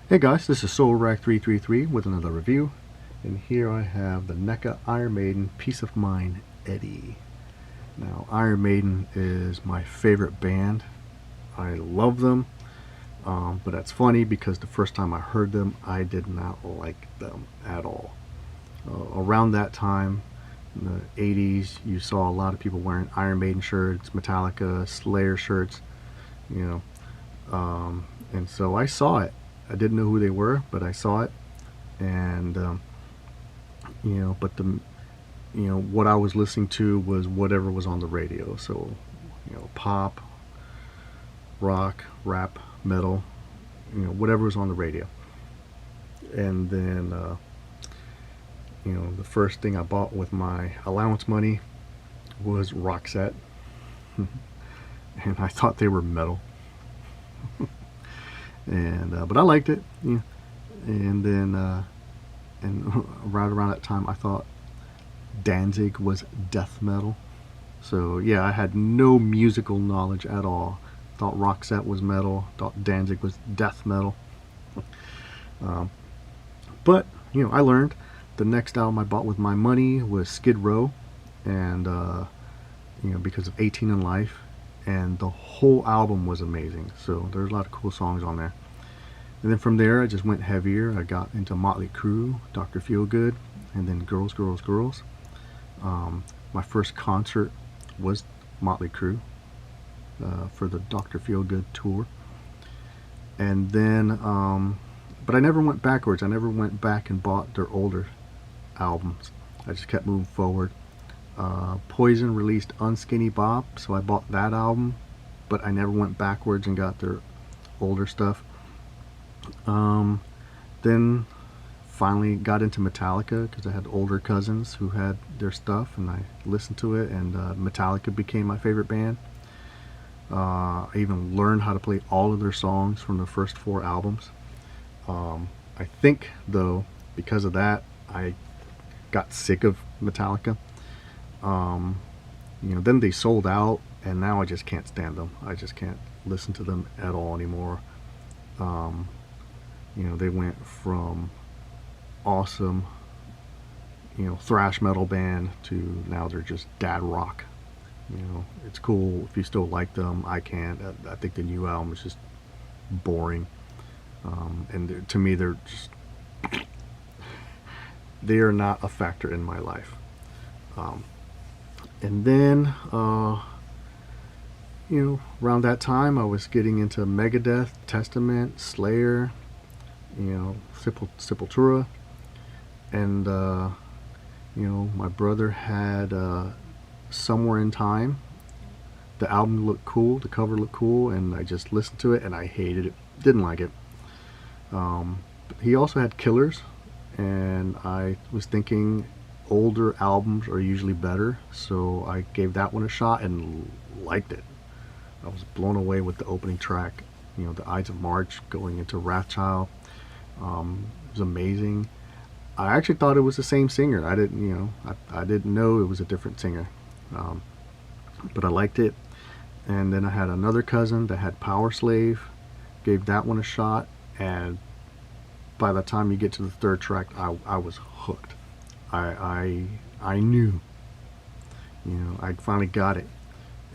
Hey guys, this is SoulRack333 with another review, and here I have the NECA Iron Maiden Peace of Mind Eddie. Now, Iron Maiden is my favorite band. I love them, but that's funny because the first time I heard them, I did not like them at all. Around that time, in the 80s, you saw a lot of people wearing Iron Maiden shirts, Metallica, Slayer shirts, you and so I saw it. I didn't know who they were, but I saw it, and but what I was listening to was whatever was on the radio. So, pop, rock, rap, metal, whatever was on the radio. And then, the first thing I bought with my allowance money was rock set, and I thought they were metal. And but I liked it, and then and right around that time I thought Danzig was death metal. So yeah, I had no musical knowledge at all. Thought Roxette was metal, thought Danzig was death metal. But I learned. The next album I bought with my money was Skid Row, and because of 18 in Life, and the whole album was amazing. So there's a lot of cool songs on there. And then from there, I just went heavier. I got into Motley Crue, Dr. Feelgood, and then Girls, Girls, Girls. My first concert was Motley Crue for the Dr. Feelgood tour. And then, but I never went backwards. I never went back and bought their older albums. I just kept moving forward. Poison released Unskinny Bob, so I bought that album, but I never went backwards and got their older stuff. Then finally got into Metallica because I had older cousins who had their stuff, and I listened to it, and Metallica became my favorite band. I even learned how to play all of their songs from the first 4 albums. I think, though, because of that, I got sick of Metallica. Then they sold out, and now I just can't stand them. I just can't listen to them at all anymore. They went from awesome, thrash metal band to now they're just dad rock. It's cool if you still like them. I can't. I think the new album is just boring. And to me, they are not a factor in my life. And then, around that time, I was getting into Megadeth, Testament, Slayer, Sepultura, and my brother had Somewhere in Time. The album looked cool, the cover looked cool, and I just listened to it, and I hated it, didn't like it. He also had Killers, and I was thinking older albums are usually better, so I gave that one a shot and liked it. I was blown away with the opening track, the Ides of March going into Wrathchild. It was amazing. I actually thought it was the same singer. I didn't, I didn't know it was a different singer, but I liked it. And then I had another cousin that had Power Slave, gave that one a shot, and by the time you get to the 3rd track, I was hooked. I knew, I finally got it.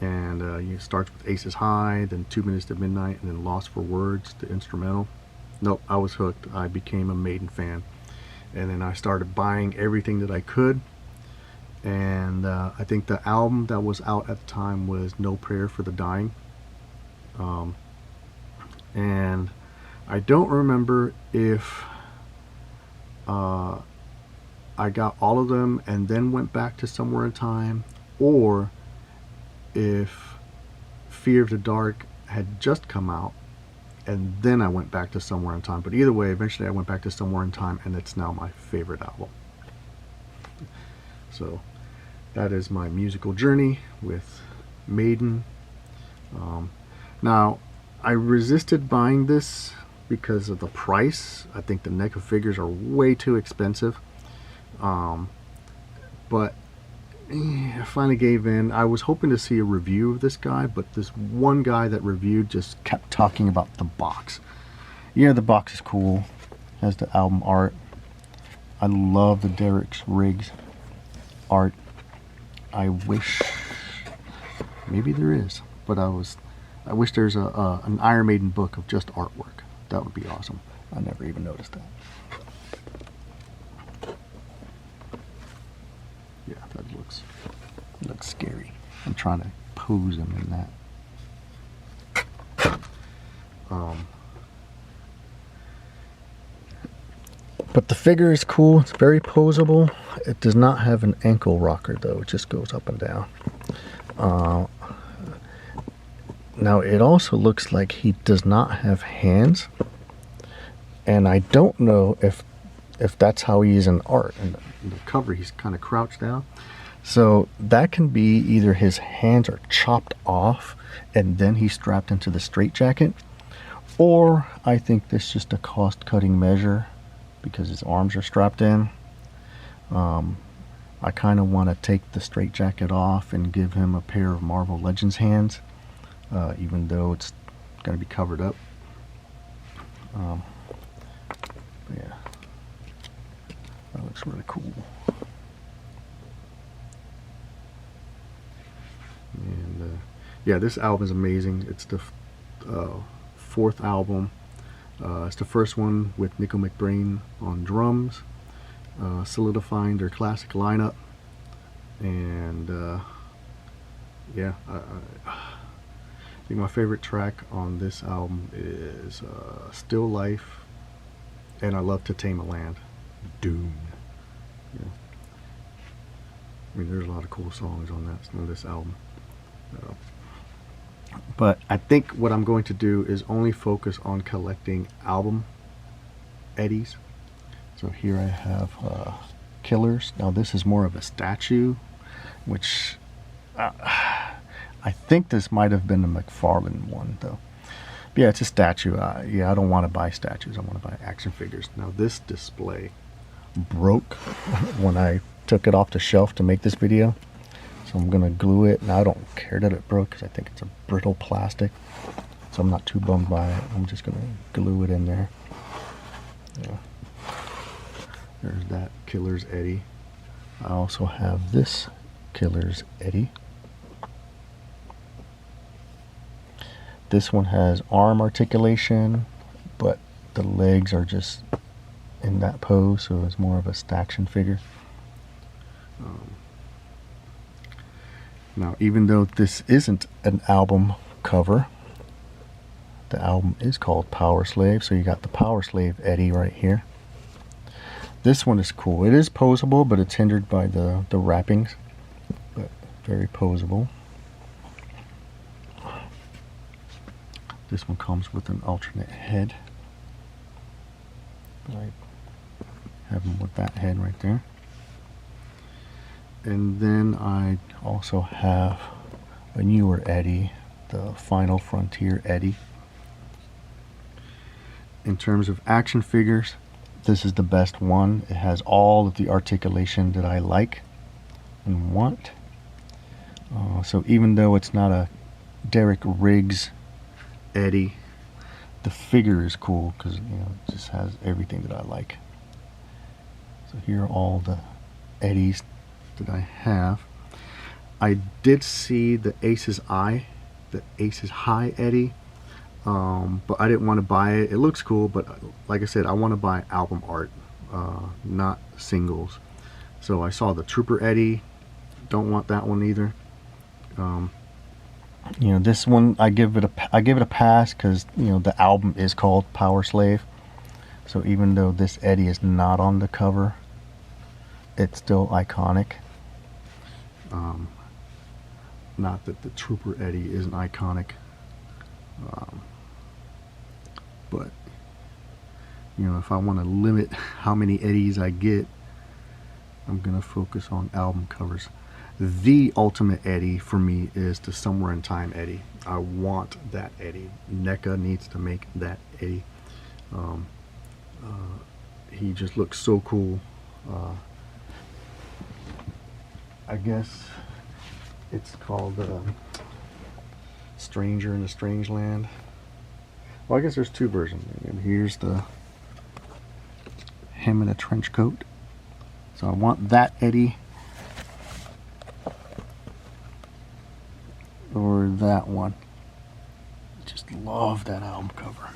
And it starts with Aces High, then 2 Minutes to Midnight, and then Lost for Words, the instrumental. Nope, I was hooked. I became a Maiden fan. And then I started buying everything that I could. And I think the album that was out at the time was No Prayer for the Dying. And I don't remember if I got all of them and then went back to Somewhere in Time, or if Fear of the Dark had just come out and then I went back to Somewhere in Time. But either way, eventually I went back to Somewhere in Time, and it's now my favorite album. So that is my musical journey with Maiden. Now, I resisted buying this because of the price. I think the NECA figures are way too expensive. But I finally gave in. I was hoping to see a review of this guy, but this one guy that reviewed just kept talking about the box. Yeah, the box is cool. Has the album art. I love the Derek Riggs art. I wish, maybe there is, but I wish there's an Iron Maiden book of just artwork. That would be awesome. I never even noticed that. Yeah, that looks scary. I'm trying to pose him in that. But the figure is cool. It's very posable. It does not have an ankle rocker though. It just goes up and down. Now it also looks like he does not have hands, and I don't know if that's how he is in art. In the cover, he's kind of crouched down. So that can be either his hands are chopped off and then he's strapped into the straitjacket, or I think this is just a cost-cutting measure because his arms are strapped in. I kind of want to take the straitjacket off and give him a pair of Marvel Legends hands, even though it's going to be covered up. Yeah, that looks really cool. And yeah, this album is amazing. It's the fourth album. It's the first one with Nico McBrain on drums, solidifying their classic lineup. And yeah, I think my favorite track on this album is Still Life, and I love To Tame a Land. Doom. Yeah. I mean, there's a lot of cool songs on this album. But I think what I'm going to do is only focus on collecting album Eddies. So here I have Killers. Now this is more of a statue, which I think this might have been a McFarlane one though. But yeah, it's a statue. Yeah, I don't want to buy statues. I want to buy action figures. Now this display broke when I took it off the shelf to make this video. So I'm going to glue it, and I don't care that it broke because I think it's a brittle plastic. So I'm not too bummed by it. I'm just going to glue it in there. Yeah. There's that Killer's Eddie. I also have this Killer's Eddie. This one has arm articulation, but the legs are just in that pose, so it's more of a action figure. Now, even though this isn't an album cover, the album is called Power Slave, so you got the Power Slave Eddie right here. This one is cool. It is posable, but it's hindered by the wrappings, but very posable. This one comes with an alternate head. I have him with that head right there. And then I also have a newer Eddie, the Final Frontier Eddie. In terms of action figures, this is the best one. It has all of the articulation that I like and want. So even though it's not a Derek Riggs Eddie, the figure is cool because it just has everything that I like. So here are all the Eddies that I have. I did see the Aces High Eddie, but I didn't want to buy it. It looks cool, but like I said, I want to buy album art, not singles. So I saw the Trooper Eddie. Don't want that one either. This one I give it a pass because the album is called Power Slave. So even though this Eddie is not on the cover, it's still iconic. Not that the Trooper Eddie isn't iconic, but if I want to limit how many Eddies I get, I'm gonna focus on album covers. The ultimate Eddie for me is the Somewhere in Time Eddie. I want that Eddie. NECA needs to make that Eddie. He just looks so cool. I guess it's called Stranger in a Strange Land. Well, I guess there's two versions. And here's the him in a trench coat. So I want that Eddie or that one. Just love that album cover.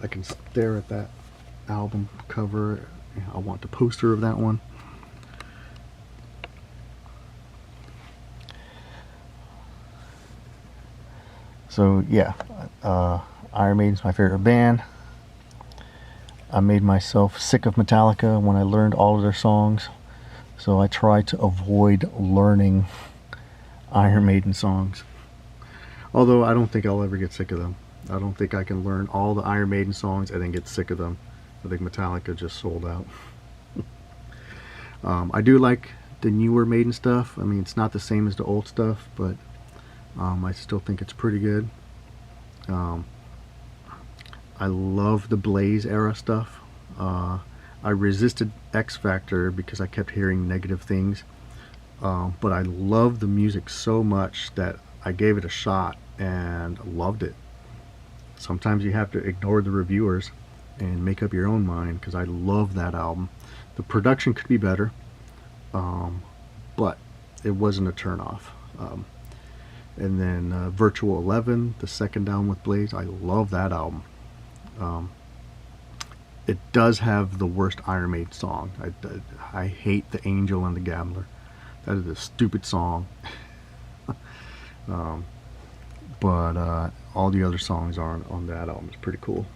I can stare at that album cover. I want the poster of that one. So yeah, Iron Maiden's my favorite band. I made myself sick of Metallica when I learned all of their songs, so I try to avoid learning Iron Maiden songs. Although I don't think I'll ever get sick of them. I don't think I can learn all the Iron Maiden songs and then get sick of them. I think Metallica just sold out. I do like the newer Maiden stuff. I mean, it's not the same as the old stuff, but I still think it's pretty good. I love the Blaze era stuff. I resisted X Factor because I kept hearing negative things. But I love the music so much that I gave it a shot and loved it. Sometimes you have to ignore the reviewers and make up your own mind, because I love that album. The production could be better, but it wasn't a turnoff. And then Virtual 11, the second album with Blaze, I love that album. It does have the worst Iron Maiden song. I hate The Angel and the Gambler. That is a stupid song. But all the other songs on that album is pretty cool.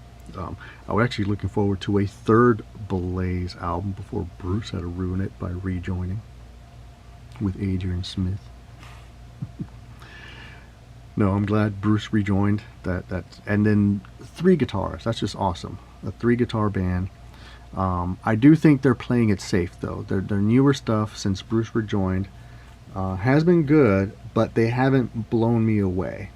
I was actually looking forward to a third Blaze album before Bruce had to ruin it by rejoining with Adrian Smith. No, I'm glad Bruce rejoined. And then 3 guitars. That's just awesome. A 3-guitar band. I do think they're playing it safe, though. Their newer stuff since Bruce rejoined has been good, but they haven't blown me away.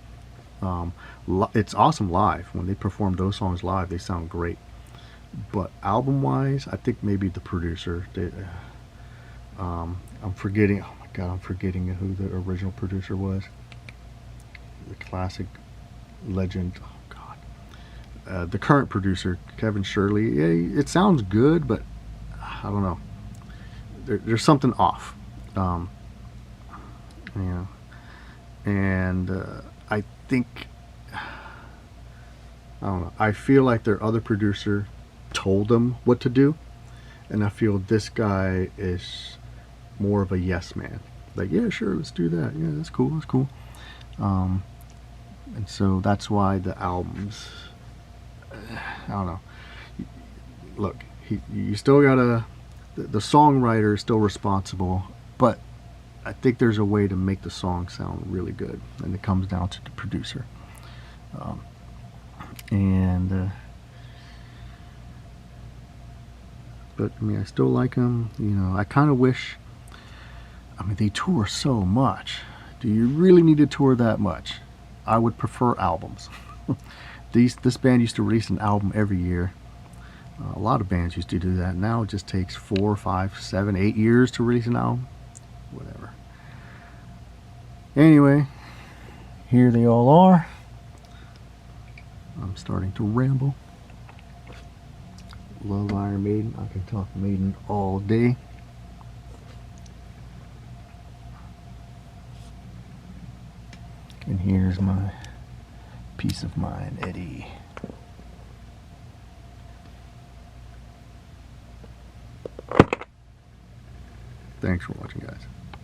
It's awesome live. When they perform those songs live, they sound great. But album-wise, I think maybe the producer. I'm forgetting. Oh my God, I'm forgetting who the original producer was. The classic legend. Oh God. The current producer, Kevin Shirley. Yeah, it sounds good, but I don't know. There's something off. Yeah. And I think, I don't know, I feel like their other producer told them what to do, and I feel this guy is more of a yes man. Like, yeah, sure, let's do that. Yeah, that's cool, that's cool. And so that's why the albums, I don't know. Look, you still gotta, the songwriter is still responsible, but I think there's a way to make the song sound really good, and it comes down to the producer. But I mean, I still like them. You know, I kind of wish. I mean, they tour so much. Do you really need to tour that much? I would prefer albums. This band used to release an album every year. A lot of bands used to do that. Now it just takes 4, 5, 7, 8 years to release an album. Whatever. Anyway, here they all are. I'm starting to ramble. Love Iron Maiden. I can talk Maiden all day. And here's my peace of mind, Eddie. Thanks for watching, guys.